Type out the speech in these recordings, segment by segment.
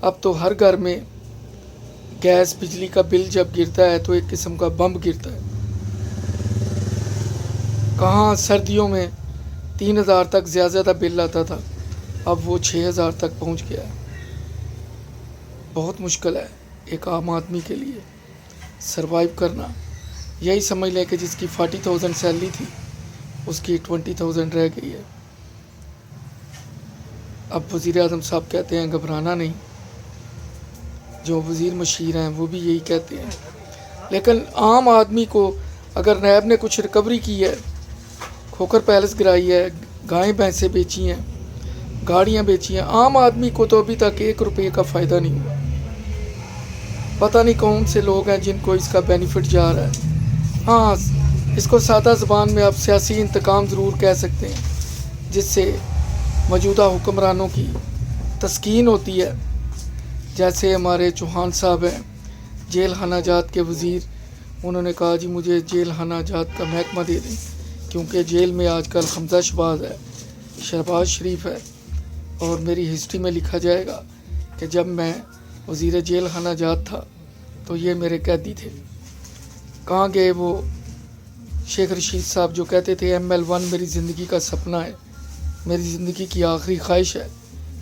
اب تو ہر گھر میں گیس بجلی کا بل جب گرتا ہے تو ایک قسم کا بم گرتا ہے. کہاں سردیوں میں 3,000 تک زیادہ بل آتا تھا، اب وہ 6,000 تک پہنچ گیا ہے. بہت مشکل ہے ایک عام آدمی کے لیے سروائیو کرنا. یہی سمجھ لیں کہ جس کی 40,000 سیلری تھی اس کی 20,000 رہ گئی ہے. اب وزیر اعظم صاحب کہتے ہیں گھبرانا نہیں، جو وزیر مشیر ہیں وہ بھی یہی کہتے ہیں. لیکن عام آدمی کو اگر نیب نے کچھ ریکوری کی ہے، کھوکھر پیلس گرائی ہے، گائیں بھینسیں بیچی ہیں، گاڑیاں بیچی ہیں، عام آدمی کو تو ابھی تک 1 روپے کا فائدہ نہیں ہوا. پتہ نہیں کون سے لوگ ہیں جن کو اس کا بینیفٹ جا رہا ہے. ہاں، اس کو سادہ زبان میں آپ سیاسی انتقام ضرور کہہ سکتے ہیں، جس سے موجودہ حکمرانوں کی تسکین ہوتی ہے. جیسے ہمارے چوہان صاحب ہیں، جیل خانہ جات کے وزیر، انہوں نے کہا جی مجھے جیل خانہ جات کا محکمہ دے دیں، کیونکہ جیل میں آج کل حمزہ شہباز ہے، شہباز شریف ہے، اور میری ہسٹری میں لکھا جائے گا کہ جب میں وزیر جیل خانہ جات تھا تو یہ میرے قیدی تھے. کہاں گئے وہ شیخ رشید صاحب جو کہتے تھے ML1 میری زندگی کا سپنا ہے، میری زندگی کی آخری خواہش ہے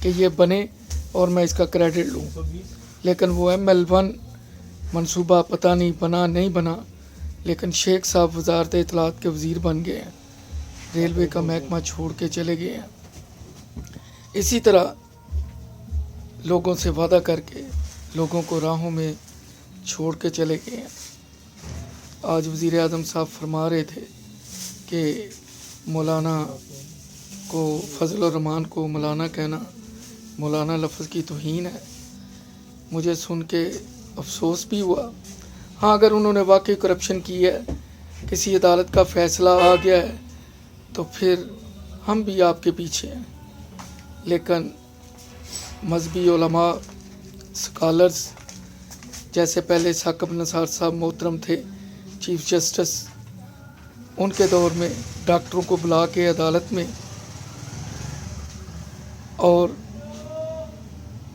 کہ یہ بنے اور میں اس کا کریڈٹ لوں. لیکن وہ ML1 منصوبہ پتہ نہیں بنا نہیں بنا، لیکن شیخ صاحب وزارت اطلاعات کے وزیر بن گئے ہیں، ریلوے کا محکمہ چھوڑ کے چلے گئے ہیں. اسی طرح لوگوں سے وعدہ کر کے لوگوں کو راہوں میں چھوڑ کے چلے گئے ہیں. آج وزیر اعظم صاحب فرما رہے تھے کہ مولانا کو، فضل الرحمان کو مولانا کہنا مولانا لفظ کی توہین ہے. مجھے سن کے افسوس بھی ہوا. ہاں، اگر انہوں نے واقعی کرپشن کی ہے، کسی عدالت کا فیصلہ آ گیا ہے تو پھر ہم بھی آپ کے پیچھے ہیں. لیکن مذہبی علماء، سکالرز، جیسے پہلے ثاقب نثار صاحب محترم تھے چیف جسٹس، ان کے دور میں ڈاکٹروں کو بلا کے عدالت میں اور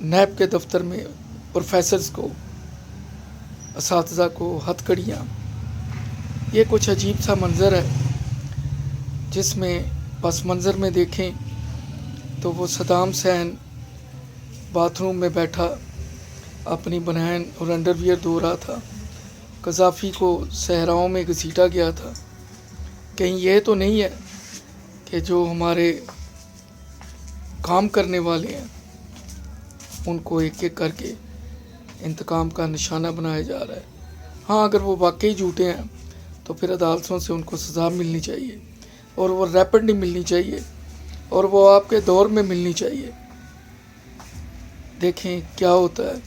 نیب کے دفتر میں پروفیسرز کو، اساتذہ کو ہتھ کڑیاں. یہ کچھ عجیب سا منظر ہے جس میں پس منظر میں دیکھیں تو وہ صدام حسین باتھ روم میں بیٹھا اپنی بنین اور انڈر ویئر دھو رہا تھا، قذافی کو صحراؤں میں گھسیٹا گیا تھا. کہیں یہ تو نہیں ہے کہ جو ہمارے کام کرنے والے ہیں ان کو ایک ایک کر کے انتقام کا نشانہ بنایا جا رہا ہے. ہاں، اگر وہ واقعی جھوٹے ہیں تو پھر عدالتوں سے ان کو سزا ملنی چاہیے، اور وہ ریپڈلی ملنی چاہیے، اور وہ آپ کے دور میں ملنی چاہیے. دیکھیں کیا ہوتا ہے.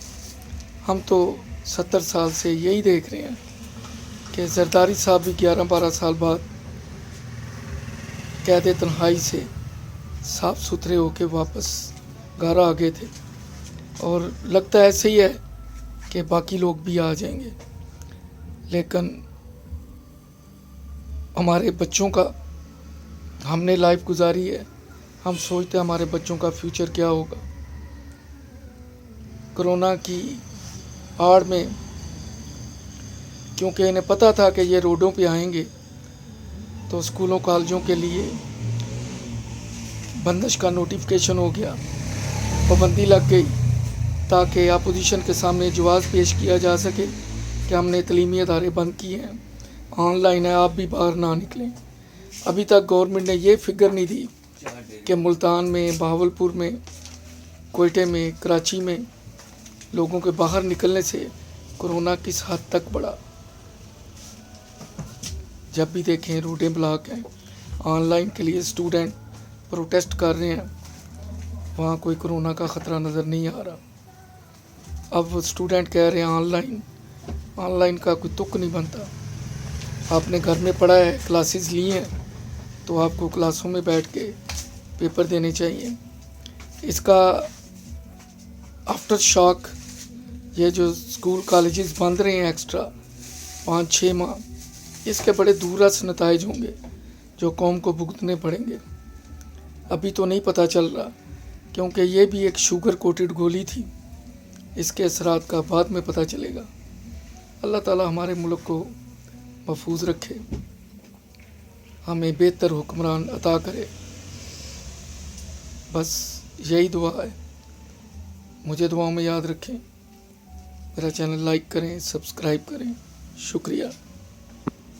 ہم تو 70 سال سے یہی دیکھ رہے ہیں کہ زرداری صاحب بھی 11-12 سال بعد قید تنہائی سے صاف ستھرے ہو کے واپس گھر آ گئے تھے، اور لگتا ہے ایسے ہی ہے کہ باقی لوگ بھی آ جائیں گے. لیکن ہمارے بچوں کا، ہم نے لائف گزاری ہے، ہم سوچتے ہیں ہمارے بچوں کا فیوچر کیا ہوگا. کرونا کی آڑ میں کیونکہ انہیں پتہ تھا کہ یہ روڈوں پہ آئیں گے، تو اسکولوں کالجوں کے لیے بندش کا نوٹیفیکیشن ہو گیا، پابندی لگ گئی تاکہ اپوزیشن کے سامنے جواز پیش کیا جا سکے کہ ہم نے تعلیمی ادارے بند کیے ہیں، آن لائن ہے، آپ بھی باہر نہ نکلیں. ابھی تک گورنمنٹ نے یہ فگر نہیں دی کہ ملتان میں، بہاولپور میں، کوئٹے میں، کراچی میں لوگوں کے باہر نکلنے سے کرونا کس حد تک بڑھا. جب بھی دیکھیں روڈیں بلاک ہیں، آن لائن کے لیے اسٹوڈنٹ پروٹیسٹ کر رہے ہیں، وہاں کوئی کرونا کا خطرہ نظر نہیں آ رہا. اب وہ اسٹوڈنٹ کہہ رہے ہیں آن لائن کا کوئی تک نہیں بنتا. آپ نے گھر میں پڑھا ہے، کلاسز لی ہیں، تو آپ کو کلاسوں میں بیٹھ کے پیپر دینے چاہیے. اس کا آفٹر شاک، یہ جو اسکول کالجز بند رہے ہیں ایکسٹرا 5-6 ماہ، اس کے بڑے دور رس نتائج ہوں گے جو قوم کو بھگتنے پڑیں گے. ابھی تو نہیں پتہ چل رہا، کیونکہ یہ بھی ایک شوگر کوٹڈ گولی تھی اس کے اثرات کا بعد میں پتہ چلے گا۔ اللہ تعالی ہمارے ملک کو محفوظ رکھے، ہمیں بہتر حکمران عطا کرے، بس یہی دعا ہے۔ مجھے دعاؤں میں یاد رکھیں، میرا چینل لائک کریں، سبسکرائب کریں، شکریہ۔